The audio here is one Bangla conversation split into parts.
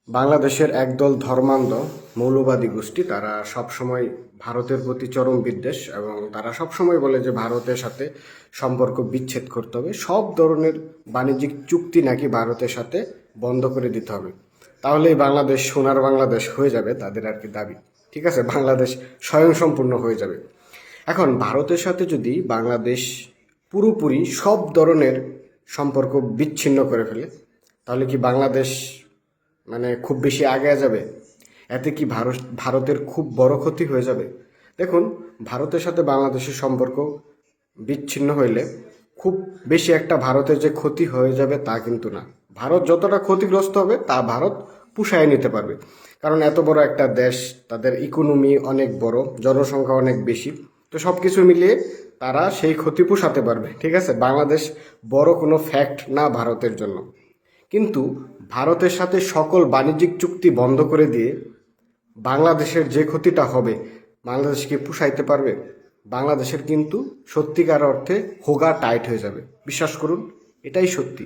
বাংলাদেশের একদল ধর্মান্ধ মৌলবাদী গোষ্ঠী তারা সবসময় ভারতের প্রতি চরম বিদ্বেষ এবং তারা সবসময় বলে যে ভারতের সাথে সম্পর্ক বিচ্ছেদ করতে হবে, সব ধরনের বাণিজ্যিক চুক্তি নাকি ভারতের সাথে বন্ধ করে দিতে হবে, তাহলেই বাংলাদেশ সোনার বাংলাদেশ হয়ে যাবে তাদের আর কি দাবি। ঠিক আছে, বাংলাদেশ স্বয়ংসম্পূর্ণ হয়ে যাবে। এখন ভারতের সাথে যদি বাংলাদেশ পুরোপুরি সব ধরনের সম্পর্ক বিচ্ছিন্ন করে ফেলে, তাহলে কি বাংলাদেশ খুব বেশি আগে যাবে? এতে কি ভারতের খুব বড় ক্ষতি হয়ে যাবে? দেখুন, ভারতের সাথে বাংলাদেশের সম্পর্ক বিচ্ছিন্ন হইলে খুব বেশি একটা ভারতের যে ক্ষতি হয়ে যাবে তা কিন্তু না। ভারত যতটা ক্ষতিগ্রস্ত হবে তা ভারত পুষায় নিতে পারবে, কারণ এত বড় একটা দেশ, তাদের ইকোনমি অনেক বড়, জনসংখ্যা অনেক বেশি, তো সব কিছু মিলিয়ে তারা সেই ক্ষতি পুষাতে পারবে। ঠিক আছে, বাংলাদেশ বড় কোনো ফ্যাক্ট না ভারতের জন্য। কিন্তু ভারতের সাথে সকল বাণিজ্যিক চুক্তি বন্ধ করে দিয়ে বাংলাদেশের যে ক্ষতিটা হবে, বাংলাদেশকে পুষাইতে পারবে? বাংলাদেশের কিন্তু সত্যিকার অর্থে হোগা টাইট হয়ে যাবে, বিশ্বাস করুন, এটাই সত্যি।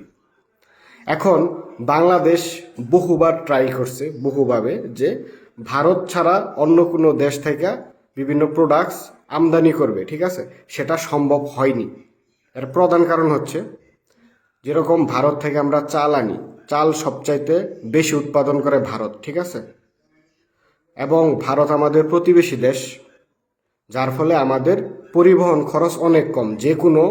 এখন বাংলাদেশ বহুবার ট্রাই করছে, বহুভাবে, যে ভারত ছাড়া অন্য কোনো দেশ থেকে বিভিন্ন প্রোডাক্টস আমদানি করবে, ঠিক আছে, সেটা সম্ভব হয়নি। এর প্রধান কারণ হচ্ছে, যেরকম ভারত থেকে আমরা চাল আনি, চাল সবচাইতে বেশি উৎপাদন করে ভারত, ঠিক আছে, এবং ভারত আমাদের প্রতিবেশী দেশ, যার ফলে আমাদের পরিবহন খরচ অনেক কম, যে কোনো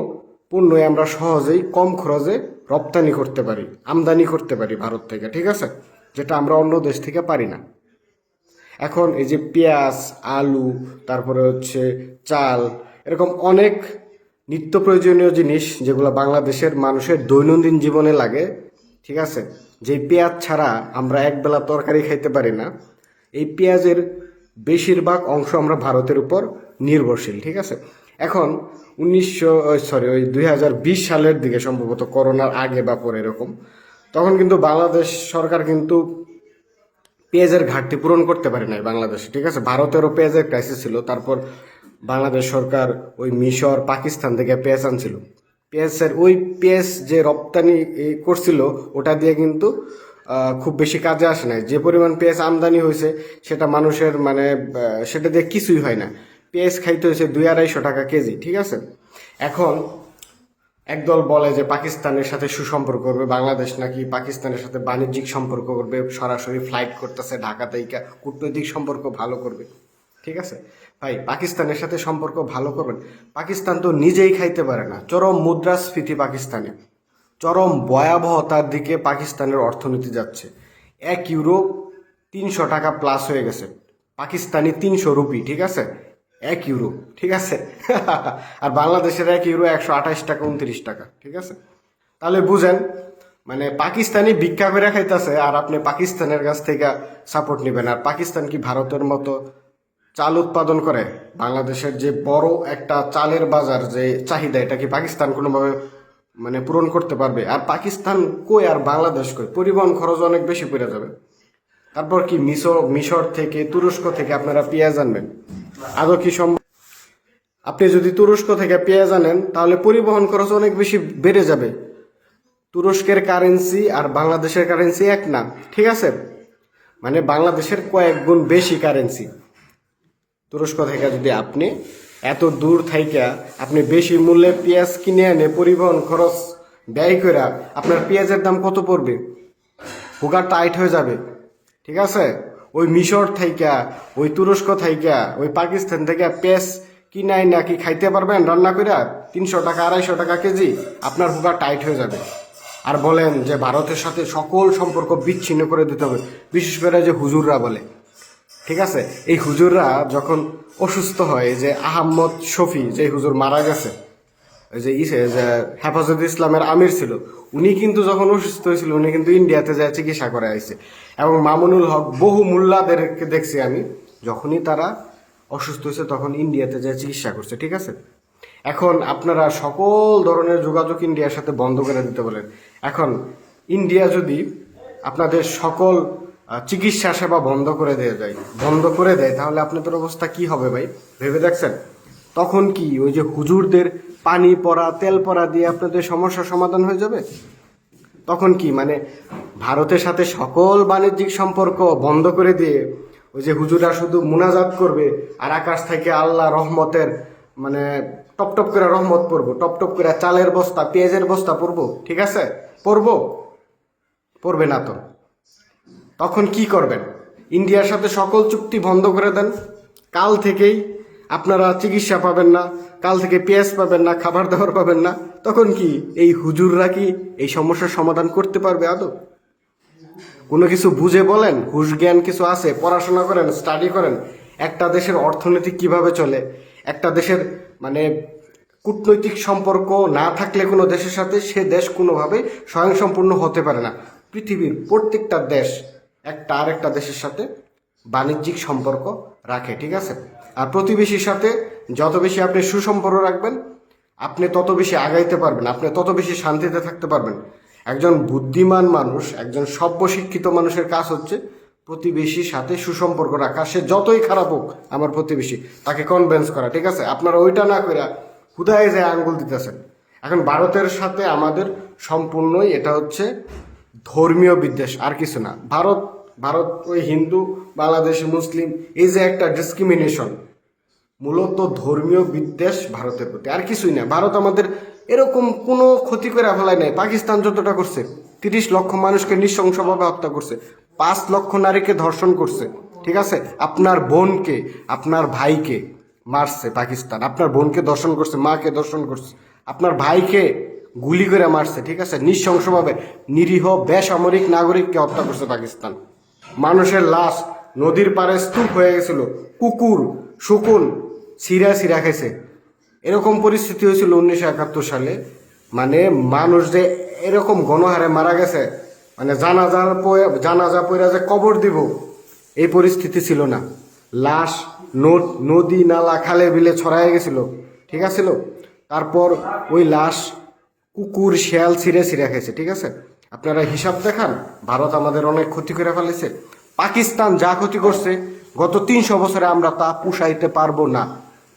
পণ্যই আমরা সহজেই কম খরচে রপ্তানি করতে পারি, আমদানি করতে পারি ভারত থেকে, ঠিক আছে, যেটা আমরা অন্য দেশ থেকে পারি না। এখন এই যে পেঁয়াজ, আলু, তারপরে হচ্ছে চাল, এরকম অনেক নিত্য প্রয়োজনীয় জিনিস যেগুলো বাংলাদেশের মানুষের দৈনন্দিন জীবনে লাগে, ঠিক আছে, যে পেঁয়াজ ছাড়া আমরা একবেলা তরকারি খাইতে পারি না, এই পেঁয়াজের বেশিরভাগ অংশ আমরা ভারতের উপর নির্ভরশীল। ঠিক আছে, এখন ওই 2020 সালের দিকে, সম্ভবত করোনার আগে বা পরে এরকম, তখন কিন্তু বাংলাদেশ সরকার কিন্তু পেঁয়াজের ঘাটতি পূরণ করতে পারে নাই বাংলাদেশে। ঠিক আছে, ভারতেরও পেঁয়াজের ক্রাইসিস ছিল, তারপর বাংলাদেশ সরকার ওই মিশর, পাকিস্তান থেকে পেঁয়াজ আনছিল। ওই পেঁয়াজ যে রপ্তানি করছিল, ওটা দিয়ে কিন্তু খুব বেশি কাজে আসে নাই। যে পরিমাণ পেঁয়াজ আমদানি হয়েছে সেটা মানুষের সেটা দিয়ে কিছুই হয় না। পেঁয়াজ খাইতে হয়েছে 200-250 টাকা কেজি। ঠিক আছে, এখন একদল বলে যে পাকিস্তানের সাথে সুসম্পর্ক করবে, বাংলাদেশ নাকি পাকিস্তানের সাথে বাণিজ্যিক সম্পর্ক করবে, সরাসরি ফ্লাইট করতেছে ঢাকা থেকে, কূটনৈতিক সম্পর্ক ভালো করবে। ঠিক আছে ভাই, পাকিস্তানের সাথে সম্পর্ক ভালো করবেন? পাকিস্তান তো নিজেই খাইতে পারে না, চরম মুদ্রাস্ফীতি পাকিস্তানে, চরম ভয়াবহতার দিকে পাকিস্তানের অর্থনীতি যাচ্ছে। 1 ইউরো 300 টাকা প্লাস হয়ে গেছে, পাকিস্তানি 300 রুপি, ঠিক আছে, 1 ইউরো, ঠিক আছে। আর বাংলাদেশের 1 ইউরো 128 টাকা, 29 টাকা, ঠিক আছে। তাহলে বুঝেন, পাকিস্তানি ভিক্ষা করে খাইতেছে, আর আপনি পাকিস্তানের কাছ থেকে সাপোর্ট নেবেন। আর পাকিস্তান কি ভারতের মতো চাল উৎপাদন করে? বাংলাদেশের যে বড় একটা চালের বাজার, যে চাহিদা, এটা কি পাকিস্তান কোনোভাবে পূরণ করতে পারবে? আর পাকিস্তান কই আর বাংলাদেশ কই? পরিবহন খরচ অনেক বেশি পড়ে যাবে। তারপর কি মিশর থেকে, তুরস্ক থেকে আপনারা পেঁয়াজ আনবেন? আদৌ কি সম্ভব? আপনি যদি তুরস্ক থেকে পেঁয়াজ আনেন, তাহলে পরিবহন খরচ অনেক বেশি বেড়ে যাবে। তুরস্কের কারেন্সি আর বাংলাদেশের কারেন্সি এক না, ঠিক আছে, বাংলাদেশের কয়েক গুণ বেশি কারেন্সি। তুরস্ক থেকে যদি আপনি এত দূর থাইকা আপনি বেশি মূল্যে পেঁয়াজ কিনে এনে পরিবহন খরচ ব্যয় করে, আপনার পেঁয়াজের দাম কত পড়বে? হুগা টাইট হয়ে যাবে। ঠিক আছে, ওই মিশর থাইকা, ওই তুরস্ক থাইকা, ওই পাকিস্তান থেকে পেঁয়াজ কিনাই নাকি খাইতে পারবেন রান্না করে 300 টাকা 250 টাকা কেজি? আপনার হুগা টাইট হয়ে যাবে। আর বলেন যে ভারতের সাথে সকল সম্পর্ক বিচ্ছিন্ন করে দিতে হবে, বিশেষ করে যে হুজুররা বলে। ঠিক আছে, এই হুজুররা যখন অসুস্থ হয়, যে আহম্মদ শফি, যে হুজুর মারা গেছে, ওই যে যে হেফাজত ইসলামের আমির ছিল, উনি কিন্তু যখন অসুস্থ হয়েছিল, উনি কিন্তু ইন্ডিয়াতে যায় চিকিৎসা করে আসছে। এবং মামুনুল হক, বহু মোল্লাদেরকে দেখছি আমি, যখনই তারা অসুস্থ হয়েছে তখন ইন্ডিয়াতে যায় চিকিৎসা করছে। ঠিক আছে, এখন আপনারা সকল ধরনের যোগাযোগ ইন্ডিয়ার সাথে বন্ধ করে দিতে বলেন। এখন ইন্ডিয়া যদি আপনাদের সকল চিকিৎসা সেবা বন্ধ করে দেয়, তাহলে আপনাদের অবস্থা কি হবে ভাই? ভেবে দেখছেন? তখন কি ওই যে হুজুরদের পানি পড়া, তেল পড়া দিয়ে আপনাদের সমস্যার সমাধান হয়ে যাবে? তখন কি ভারতের সাথে সকল বাণিজ্যিক সম্পর্ক বন্ধ করে দিয়ে ওই যে হুজুরা শুধু মুনাজাত করবে আর আকাশ থেকে আল্লাহ রহমতের মানে টপ টপ করে রহমত পড়বো, টপ টপ করে চালের বস্তা পেঁয়াজের বস্তা পড়বো, ঠিক আছে? পড়বো? পড়বে না তো। তখন কি করবেন? ইন্ডিয়ার সাথে সকল চুক্তি বন্ধ করে দেন, কাল থেকেই আপনারা চিকিৎসা পাবেন না, কাল থেকে পেঁয়াজ পাবেন না, খাবার দাবার পাবেন না। তখন কি এই হুজুররা কি এই সমস্যার সমাধান করতে পারবে আদৌ? কোনো কিছু বুঝে বলেন, হুশ জ্ঞান কিছু আছে, পড়াশোনা করেন, স্টাডি করেন, একটা দেশের অর্থনীতি কিভাবে চলে, একটা দেশের মানে কূটনৈতিক সম্পর্ক না থাকলে কোনো দেশের সাথে সে দেশ কোনোভাবে স্বয়ংসম্পূর্ণ হতে পারে না। পৃথিবীর প্রত্যেকটা দেশ একটা আরেকটা দেশের সাথে বাণিজ্যিক সম্পর্ক রাখে, ঠিক আছে? আর প্রতিবেশীর সাথে যত বেশি আপনি সুসম্পর্ক রাখবেন, আপনি তত বেশি আগাইতে পারবেন, আপনি তত বেশি শান্তিতে থাকতে পারবেন। একজন বুদ্ধিমান মানুষ, একজন সভ্য শিক্ষিত মানুষের কাজ হচ্ছে প্রতিবেশীর সাথে সুসম্পর্ক রাখা। সে যতই খারাপ হোক আমার প্রতিবেশী, তাকে কনভিন্স করা, ঠিক আছে? আপনারা ওইটা না করে হুদায় যায় আঙ্গুল দিতেছেন। এখন ভারতের সাথে আমাদের সম্পূর্ণই এটা হচ্ছে ধর্মীয় বিদ্বেষ, আর কিছু না। ভারত ভারত ওই হিন্দু, বাংলাদেশি, মুসলিম, এই যে একটা ডিসক্রিমিনেশন, মূলত ধর্মীয় বিদ্বেষ ভারতের প্রতি, আর কিছুই না। ভারত আমাদের এরকম কোনো ক্ষতি করে ফেলায় নাই। পাকিস্তান যতটা করছে, 30 লক্ষ মানুষকে নৃশংসভাবে হত্যা করছে, 5 লক্ষ নারীকে ধর্ষণ করছে, ঠিক আছে? আপনার বোনকে, আপনার ভাইকে মারছে পাকিস্তান, আপনার বোনকে ধর্ষণ করছে, মাকে ধর্ষণ করছে, আপনার ভাইকে গুলি করে মারছে, ঠিক আছে? নৃশংসভাবে নিরীহ বেসামরিক নাগরিককে হত্যা করছে পাকিস্তান। মানুষের লাশ নদীর পাড়ে স্তূপ হয়ে গেছিল, কুকুর শকুন সিরা সিরা খেয়েছে। এরকম পরিস্থিতি হয়েছিল 1971 সালে। মানে মানুষ যে এরকম গণহারে মারা গেছে, মানে জানাজা পয়রা যে কবর দিব এই পরিস্থিতি ছিল না। লাশ নদী নালা খালে বিলে ছড়াই গেছিল, ঠিক আছে? তারপর ওই লাশ কুকুর শিয়াল ছিঁড়ে ছিঁড়ে খেয়েছে, ঠিক আছে? আপনারা হিসাব দেখান, ভারত আমাদের অনেক ক্ষতি করে ফেলেছে। পাকিস্তান যা ক্ষতি করছে গত 300 বছরে আমরা তা পুষাইতে পারবো না।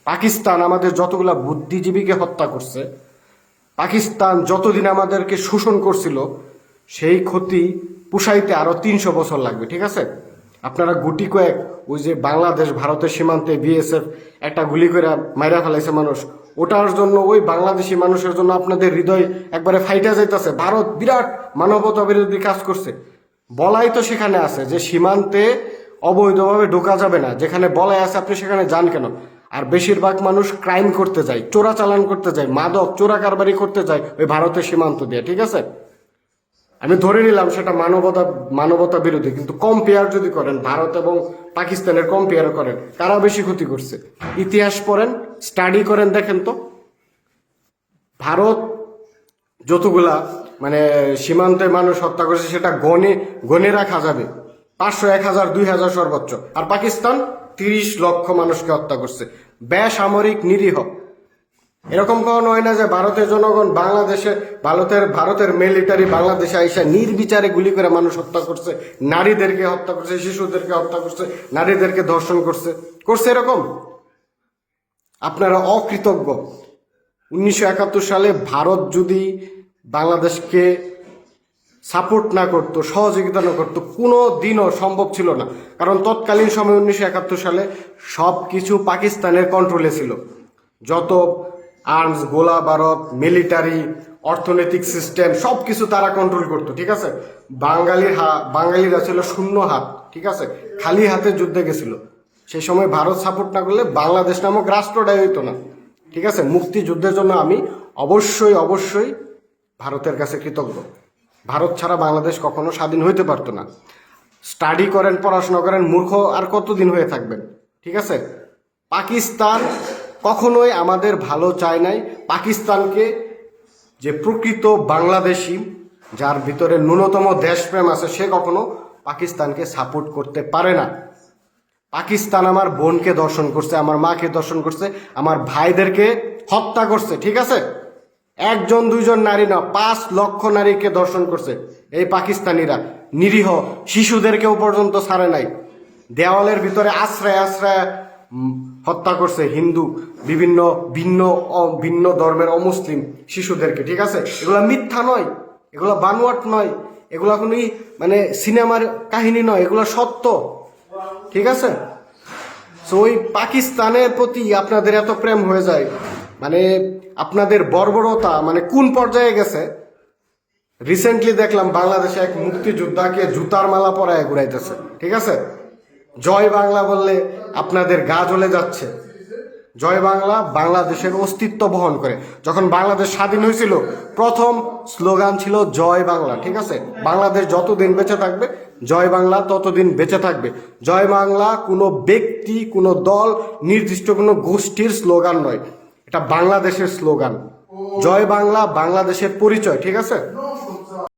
পাকিস্তান আমাদের যতগুলা বুদ্ধিজীবীকে হত্যা করছে, পাকিস্তান যতদিন আমাদেরকে শোষণ করছিল, সেই ক্ষতি পুষাইতে আরো 300 বছর লাগবে, ঠিক আছে? আপনারা গুটি কয়েক ওই যে বাংলাদেশ ভারতের সীমান্তে বিএসএফ একটা গুলি করে মাইরা ফেলাইছে মানুষ, ওটার জন্য ওই বাংলাদেশি মানুষের জন্য আপনাদের হৃদয় একবারে ফাইটা যাইতেছে। ভারত বিরাট মানবতা বিরোধী কাজ করছে। বলাই তো সেখানে আছে যে সীমান্তে অবৈধভাবে ঢোকা যাবে না, যেখানে বলাই আছে আপনি সেখানে যান কেন? আর বেশিরভাগ মানুষ ক্রাইম করতে যায়, চোরাচালান করতে যায়, মাদক চোরা কারবারি করতে যায় ওই ভারতের সীমান্ত দিয়ে, ঠিক আছে? আমি ধরে নিলাম সেটা মানবতা বিরোধী, কিন্তু কম্পেয়ার যদি করেন ভারত এবং পাকিস্তানের কম্পেয়ার করেন, কারা বেশি ক্ষতি করছে? ইতিহাস পড়েন, স্টাডি করেন, দেখেন তো। ভারত যতগুলা মানে সীমান্তে মানুষ হত্যা করছে সেটা গনে গনে রাখা যাবে, 500, 1000, 2000 সর্বোচ্চ। আর পাকিস্তান 30 লক্ষ মানুষকে হত্যা করছে, বেসামরিক নিরীহ। এরকম কখনো হয় না যে ভারতের জনগণ ভারতের মিলিটারি বাংলাদেশে আইসা নির্বিচারে গুলি করে মানুষ হত্যা করছে, নারীদেরকে হত্যা করছে, শিশুদেরকে হত্যা করছে, নারীদেরকে ধর্ষণ করছে এরকম? আপনারা অকৃতজ্ঞ। 1971 সালে ভারত যদি বাংলাদেশকে সাপোর্ট না করতো, সহযোগিতা না করতো, কোনো দিনও সম্ভব ছিল না। কারণ তৎকালীন সময় 1971 সালে সব কিছু পাকিস্তানের কন্ট্রোলে ছিল। যত আর্মস, গোলা বারত, মিলিটারি, অর্থনৈতিক সিস্টেম সব কিছু তারা কন্ট্রোল করতো, ঠিক আছে? বাঙালিরা ছিল শূন্য হাত, ঠিক আছে? খালি হাতে যুদ্ধে গেছিল। সেই সময় ভারত সাপোর্ট না করলে বাংলাদেশ নামক রাষ্ট্রটাই হইতো না, ঠিক আছে? মুক্তিযুদ্ধের জন্য আমি অবশ্যই ভারতের কাছে কৃতজ্ঞ। ভারত ছাড়া বাংলাদেশ কখনো স্বাধীন হইতে পারতো না। স্টাডি করেন, পড়াশোনা করেন, মূর্খ আর কতদিন হয়ে থাকবেন, ঠিক আছে? পাকিস্তান কখনোই আমাদের ভালো চায় নাই। পাকিস্তানকে যে প্রকৃত বাংলাদেশি, যার ভিতরে ন্যূনতম দেশপ্রেম আছে, সে কখনো পাকিস্তানকে সাপোর্ট করতে পারে না। পাকিস্তান আমার বোনকে দর্শন করছে, আমার মাকে দর্শন করছে, আমার ভাইদেরকে হত্যা করছে, ঠিক আছে? 1 2 নারী না, 5 লক্ষ নারীকে দর্শন করছে এই পাকিস্তানিরা। নিরীহ শিশুদেরকেও পর্যন্ত ছাড়ে নাই। দেওয়ালের ভিতরে আশ্রয় হত্যা করছে হিন্দু, বিভিন্ন ভিন্ন ধর্মের অমুসলিম শিশুদেরকে, ঠিক আছে? এগুলা মিথ্যা নয়, এগুলা বানোয়াট নয়, এগুলা কোনোই মানে সিনেমার কাহিনী নয়, এগুলো সত্য, ঠিক আছে? তো ওই পাকিস্তানের প্রতি আপনাদের এত প্রেম হয়ে যায়, মানে আপনাদের বর্বরতা মানে কোন পর্যায়ে গেছে। রিসেন্টলি দেখলাম বাংলাদেশে এক মুক্তিযোদ্ধাকে জুতার মালা পরায় ঘুরাইতেছে, ঠিক আছে? জয় বাংলা বললে আপনাদের গা জ্বলে যাচ্ছে। জয় বাংলা বাংলাদেশের অস্তিত্ব বহন করে। যখন বাংলাদেশ স্বাধীন হয়েছিল প্রথম স্লোগান ছিল জয় বাংলা, ঠিক আছে? বাংলাদেশ যতদিন বেঁচে থাকবে জয় বাংলা ততদিন বেঁচে থাকবে। জয় বাংলা কোনো ব্যক্তি, কোনো দল, নির্দিষ্ট কোনো গোষ্ঠীর স্লোগান নয়, এটা বাংলাদেশের স্লোগান। জয় বাংলা বাংলাদেশের পরিচয়, ঠিক আছে?